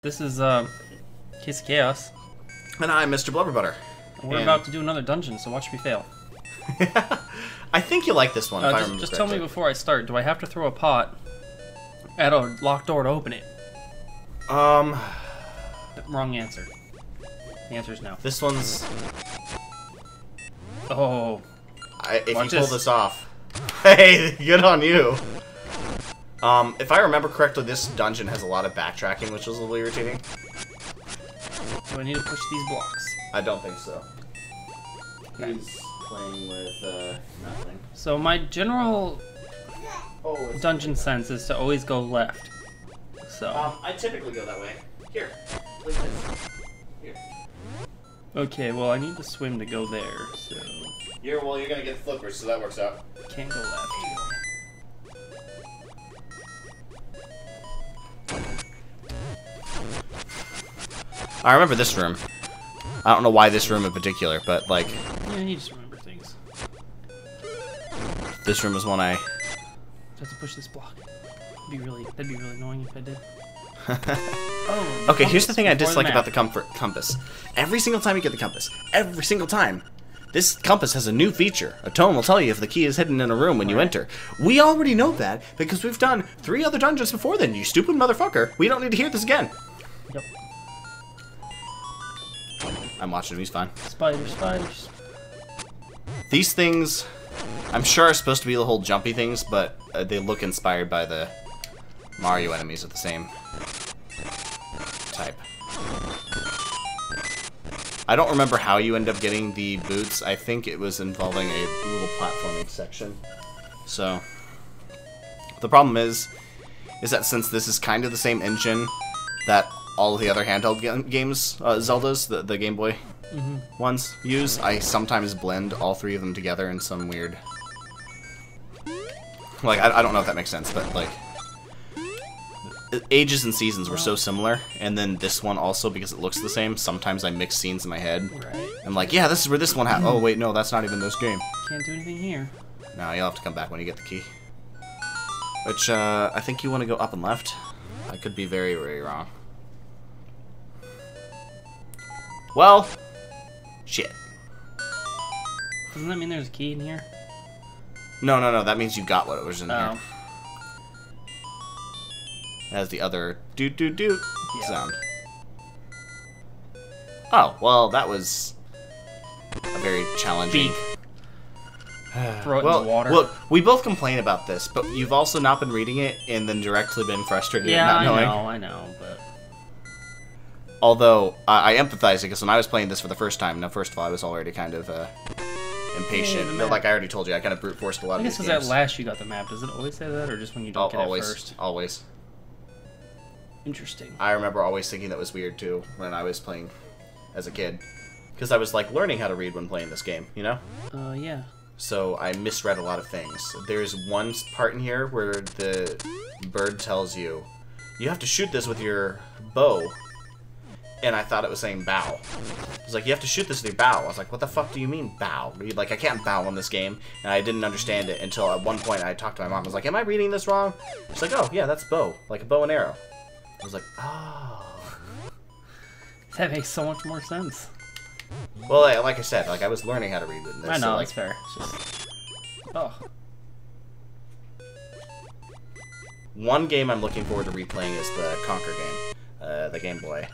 This is Case of Chaos. And I'm Mr. Blubberbutter. We're about to do another dungeon, so watch me fail. I think you like this one, if I remember just tell me before I start, do I have to throw a pot at a locked door to open it? Wrong answer. The answer is no. This one's... Oh. If you pull this off... Hey, good on you. If I remember correctly, this dungeon has a lot of backtracking, which is a little irritating. Do I need to push these blocks? I don't think so. He's playing with nothing. So my general dungeon sense is to always go left. So I typically go that way. Here, like this. Here. Okay, well I need to swim to go there. So You're gonna get flippers, so that works out. Can't go left. I remember this room. I don't know why this room in particular, but like... Yeah, you just remember things. This room was one I... Just to push this block. That'd be really annoying if I did. Okay, here's the thing I dislike about the compass. Every single time you get the compass, every single time, this compass has a new feature. A tone will tell you if the key is hidden in a room when you enter. We already know that because we've done 3 other dungeons before then, you stupid motherfucker. We don't need to hear this again. Yep. I'm watching him, he's fine. Spiders. These things, I'm sure are supposed to be the whole jumpy things, but they look inspired by the Mario enemies of the same type. I don't remember how you end up getting the boots. I think it was involving a little platforming section. So, the problem is that since this is kind of the same engine that all of the other handheld games, Zeldas, the Game Boy ones, use, I sometimes blend all 3 of them together in some weird... Like, I don't know if that makes sense, but, like... Ages and Seasons were so similar, and then this one also, because it looks the same, sometimes I mix scenes in my head. Right. I'm like, yeah, this is where this one happened. Oh, wait, no, that's not even this game. Can't do anything here. No, you'll have to come back when you get the key. Which, I think you want to go up and left. I could be very, very wrong. Well, shit. Doesn't that mean there's a key in here? No, that means you got what was in here. Oh. As the other doot sound. Oh, well, that was a very challenging. Throw it in the water. Look, we both complain about this, but you've also not been reading it and then directly been frustrated at not knowing. I know, but... Although, I empathize because when I was playing this for the first time, now first of all, I was already kind of impatient. But like I already told you, I kind of brute forced a lot of these games. I guess it was at last you got the map. Does it always say that, or just when you don't get it first? Always. Interesting. I remember always thinking that was weird, too, when I was playing as a kid. Because I was, like, learning how to read when playing this game, you know? Yeah. So I misread a lot of things. There's one part in here where the bird tells you, you have to shoot this with your bow. And I thought it was saying bow. It was like, you have to shoot this with your bow. I was like, what the fuck do you mean, bow? Like, I can't bow on this game. And I didn't understand it until at one point I talked to my mom. I was like, am I reading this wrong? She's like, oh, yeah, that's bow. Like a bow and arrow. I was like, oh. That makes so much more sense. Well, like I said, like I was learning how to read with this. I know, so, like, that's fair. It's just... Oh. One game I'm looking forward to replaying is the Conquer game, the Game Boy.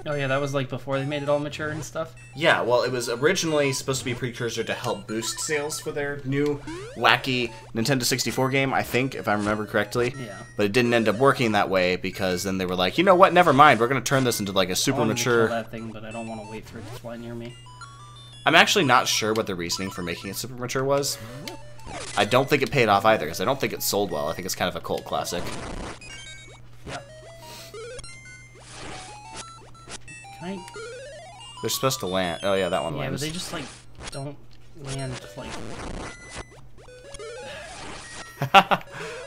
Oh yeah, that was like before they made it all mature and stuff? Yeah, well, it was originally supposed to be a precursor to help boost sales for their new, wacky Nintendo 64 game, I think, if I remember correctly. Yeah. But it didn't end up working that way, because then they were like, you know what, never mind, we're going to turn this into like a super mature... I wanted to kill that thing, but I don't want to wait for it to fly near me. I'm actually not sure what the reasoning for making it super mature was. I don't think it paid off either, because I don't think it sold well. I think it's kind of a cult classic. Yeah. Can I... They're supposed to land. Oh yeah, that one lands. lands. Yeah, but they just, like, don't land, like...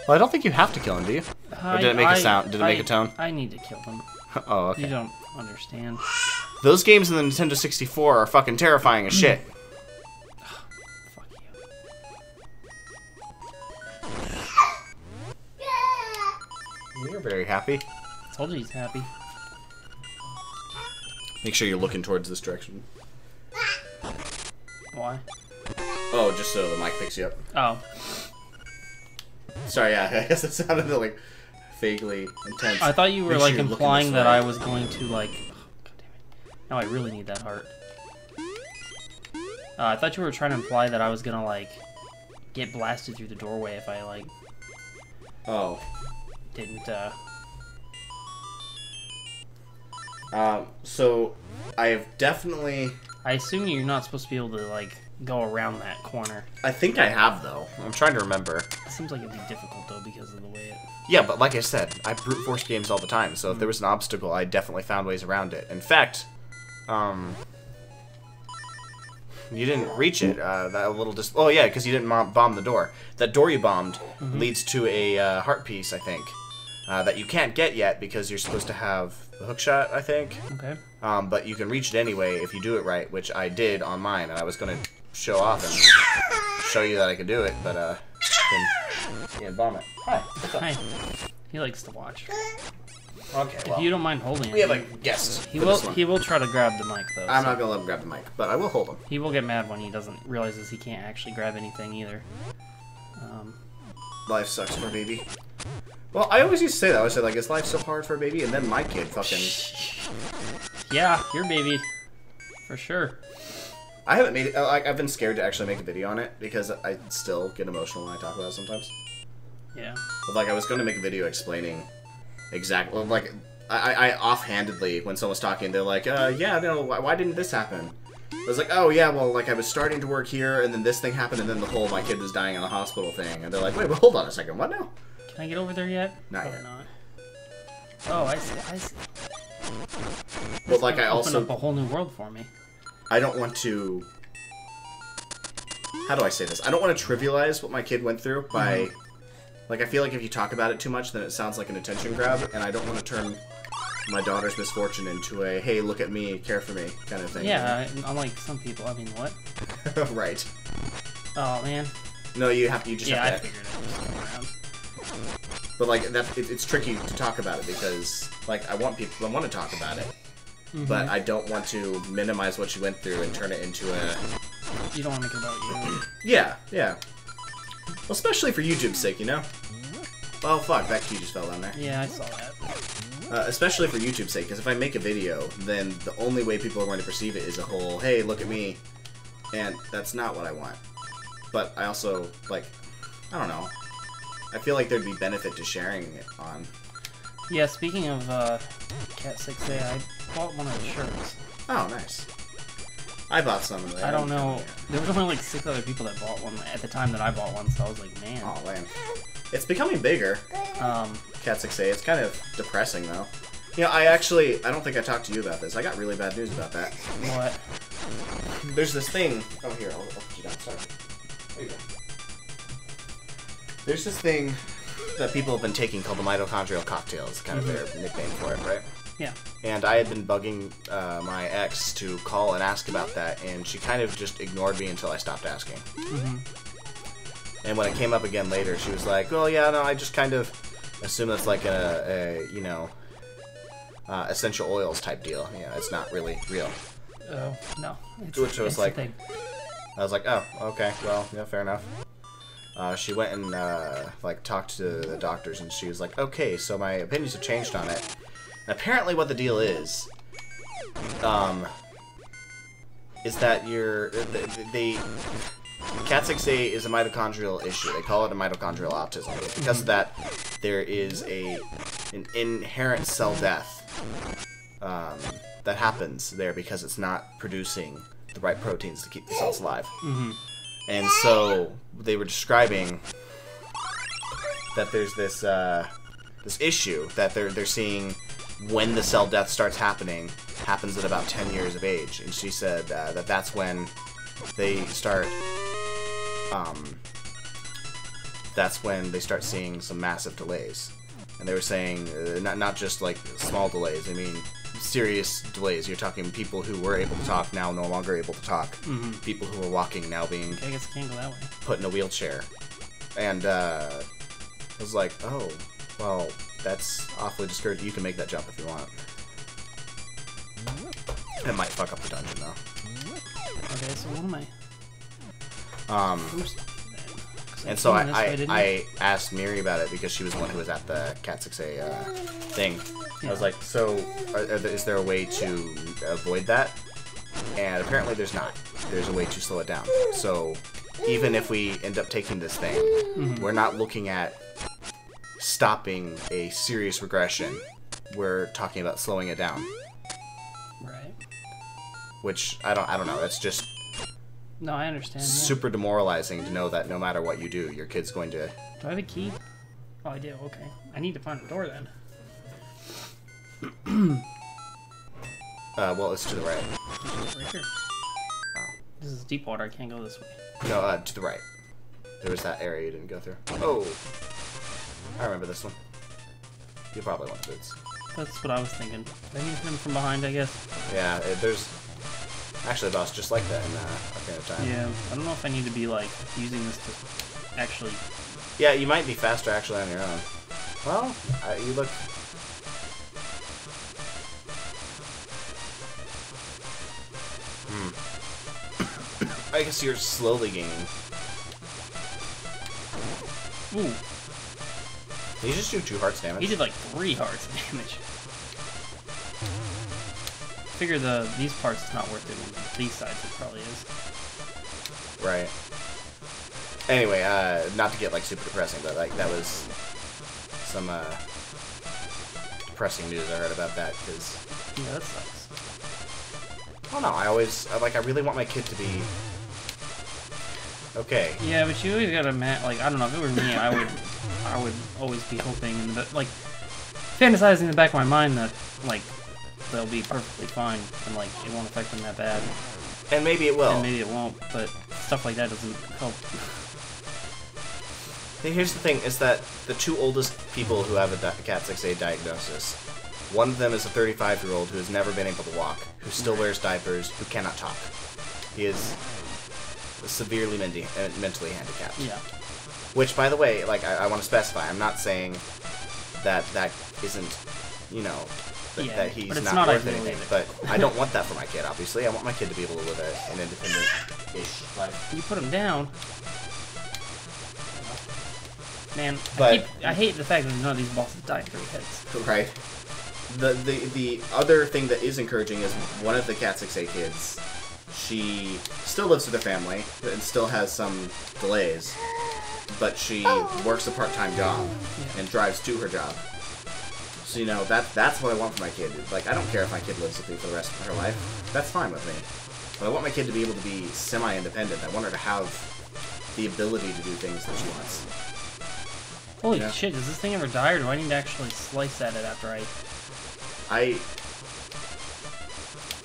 Well, I don't think you have to kill him, do you? Or did it make a sound? Did it make a tone? I need to kill them. Oh, okay. You don't understand. Those games in the Nintendo 64 are fucking terrifying as shit. Fuck you. You're very happy. That's Told you he's happy. Make sure you're looking towards this direction. Why? Oh, just so the mic picks you up. Oh. Sorry, yeah, I guess it sounded like vaguely intense. I thought you were Make like sure you're implying that way. I was going to like. Oh, God damn it! Now I really need that heart. I thought you were trying to imply that I was gonna like get blasted through the doorway if I like. Oh. Didn't. So I have definitely. I assume you're not supposed to be able to like go around that corner. I think I have though. I'm trying to remember. It seems like it'd be difficult though because of the way it. Yeah, but like I said, I brute force games all the time. So if there was an obstacle, I definitely found ways around it. In fact, you didn't reach it. That little oh yeah, because you didn't bomb the door. That door you bombed leads to a heart piece, I think, that you can't get yet because you're supposed to have the hook shot, I think. Okay. But you can reach it anyway if you do it right, which I did on mine, and I was gonna show off and show you that I could do it, but didn't bomb it. Hi. What's up? Hi. He likes to watch. Okay. Well, If you don't mind holding we it, have a guest. he will try to grab the mic though. I'm not gonna let him grab the mic, but I will hold him. He will get mad when he doesn't realizes he can't actually grab anything either. Life sucks for a baby. Well, I always used to say that. I always say like, is life so hard for a baby? And then my kid fucking. Yeah, your baby, for sure. I haven't made it. I've been scared to actually make a video on it because I still get emotional when I talk about it sometimes. Yeah. But like, I was going to make a video explaining exactly. Like, I offhandedly, when someone's talking, they're like, yeah, no, why didn't this happen? I was like, oh yeah, well, like I was starting to work here, and then this thing happened, and then the whole my kid was dying in the hospital thing, and they're like, wait, well, hold on a second, what now? Can I get over there yet? Not Probably yet. not. Oh, I see. But like, I Open also up a whole new world for me. I don't want to. How do I say this? I don't want to trivialize what my kid went through by. Like, I feel like if you talk about it too much, then it sounds like an attention grab, and I don't want to turn my daughter's misfortune into a, hey, look at me, care for me, kind of thing. Yeah, unlike some people. I mean, what? Right. Oh, man. No, you just Yeah, I have to. figured it was going around. But, like, it's tricky to talk about it because, like, I want to talk about it, but I don't want to minimize what you went through and turn it into a... You don't want to make it about you. Yeah, yeah. Well, especially for YouTube's sake, you know? Oh, fuck, that key just fell down there. Yeah, I saw that. Especially for YouTube's sake, because if I make a video, then the only way people are going to perceive it is a whole, hey, look at me, and that's not what I want. But I also, like, I don't know. I feel like there'd be benefit to sharing it on. Yeah, speaking of Cat 6A, I bought one of the shirts. Oh, nice. I bought some of them. I don't know. There was only like 6 other people that bought one at the time that I bought one, so I was like, man. Oh, man. It's becoming bigger. Cat 6A. It's kind of depressing, though. You know, I don't think I talked to you about this. I got really bad news about that. What? There's this thing. Oh, here, I'll put you down. Sorry. There you go. There's this thing that people have been taking called the mitochondrial cocktail. It's kind of their nickname for it, right? Yeah. And I had been bugging my ex to call and ask about that, and she kind of just ignored me until I stopped asking. And when it came up again later, she was like, well, yeah, no, I just kind of assume it's like a you know, essential oils type deal. Yeah, it's not really real. Oh, no. Which was like, I was like, oh, okay, well, yeah, fair enough. She went and like talked to the doctors, and she was like, okay, so my opinions have changed on it. And apparently, what the deal is that Cat 6A is a mitochondrial issue. They call it a mitochondrial autism. Because of that, there is an inherent cell death that happens there because it's not producing the right proteins to keep the cells alive. And so they were describing that there's this this issue that they're seeing when the cell death starts happens at about 10 years of age. And she said that's when they start seeing some massive delays. And they were saying not just like small delays. I mean serious delays. You're talking people who were able to talk now no longer able to talk. People who were walking now being guess I can't go that way. put in a wheelchair. And I was like, oh, well, that's awfully discouraging. You can make that jump if you want. It might fuck up the dungeon though. Okay, so what am I? And so I asked Miri about it because she was the one who was at the Cat 6A thing. Yeah. I was like, so is there a way to avoid that? And apparently there's not. There's a way to slow it down. So even if we end up taking this thing, we're not looking at stopping a serious regression. We're talking about slowing it down. Right. Which I don't know. That's just no, I understand. Super demoralizing to know that no matter what you do, your kid's going to. Do I have a key? Oh, I do. Okay. I need to find a door then. Well, it's to the right. Right here. Oh. This is deep water. I can't go this way. No, to the right. There was that area you didn't go through. Oh, I remember this one. You probably want boots. That's what I was thinking. I need him from behind, I guess. Yeah, there's actually a boss just like that in Ocarina of Time. Yeah, I don't know if I need to be like using this to actually. Yeah, you might be faster actually on your own. Well, you look. I guess you're slowly gaining. Ooh. Did he just do 2 hearts damage? He did like 3 hearts damage. Figure these parts is not worth it. These sides it probably is. Right. Anyway, not to get like super depressing, but like that was some depressing news I heard about that because. Yeah, that sucks. Oh no, I really want my kid to be okay. Yeah, but you always gotta like I don't know, if it were me, I would always be hoping and like fantasizing in the back of my mind that like they'll be perfectly fine and like it won't affect them that bad. And maybe it will. And maybe it won't, but stuff like that doesn't help. Here's the thing: is that the 2 oldest people who have a Cat 6A diagnosis. One of them is a 35-year-old who has never been able to walk, who still wears diapers, who cannot talk. He is severely mentally handicapped. Yeah. Which, by the way, like I want to specify, I'm not saying that isn't, you know, that he's not worth anything. But I don't want that for my kid. Obviously, I want my kid to be able to live an independent-ish life. You put him down. Man, I hate the fact that none of these bosses die in 3 hits. Right. The other thing that is encouraging is one of the Cat 6A kids, she still lives with her family and still has some delays, but she works a part-time job and drives to her job. So, you know, that's what I want for my kid. Like, I don't care if my kid lives with me for the rest of her life. That's fine with me. But I want my kid to be able to be semi-independent. I want her to have the ability to do things that she wants. Holy shit, does this thing ever die, or do I need to actually slice at it after I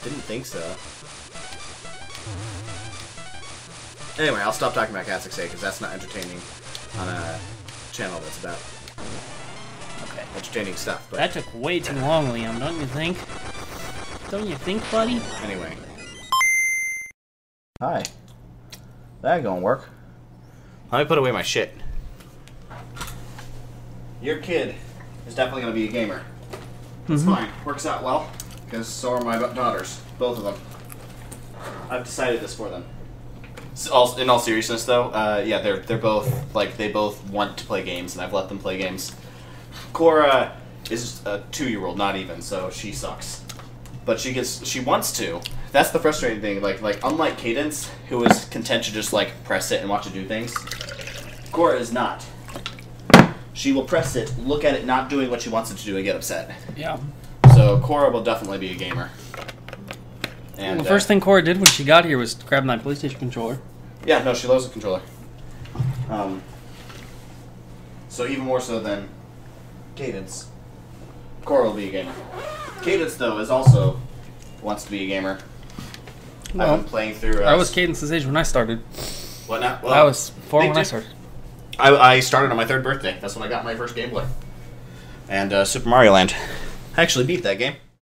didn't think so. Anyway, I'll stop talking about Cat 6A because that's not entertaining on a channel that's about entertaining stuff. But that took way too long, Liam, don't you think? Don't you think, buddy? Anyway. Hi. That ain't gonna work. Let me put away my shit. Your kid is definitely gonna be a gamer. It's fine. Works out well, because so are my daughters. Both of them. I've decided this for them. So, in all seriousness, though, yeah, they're both, like, they both want to play games, and I've let them play games. Cora is a 2-year-old, not even, so she sucks. But she wants to. That's the frustrating thing. Like unlike Cadence, who is content to just, like, press it and watch it do things, Cora is not. She will press it, look at it not doing what she wants it to do, and get upset. Yeah. So Cora will definitely be a gamer. And the first thing Cora did when she got here was grab my PlayStation controller. Yeah, no, she loves the controller. So even more so than Cadence, Cora will be a gamer. Cadence, though, is also wants to be a gamer. Well, I've been playing through. I was Cadence's age when I started. What now? Well, I was 4 when I started. I started on my 3rd birthday. That's when I got my first Game Boy. And Super Mario Land. I actually beat that game.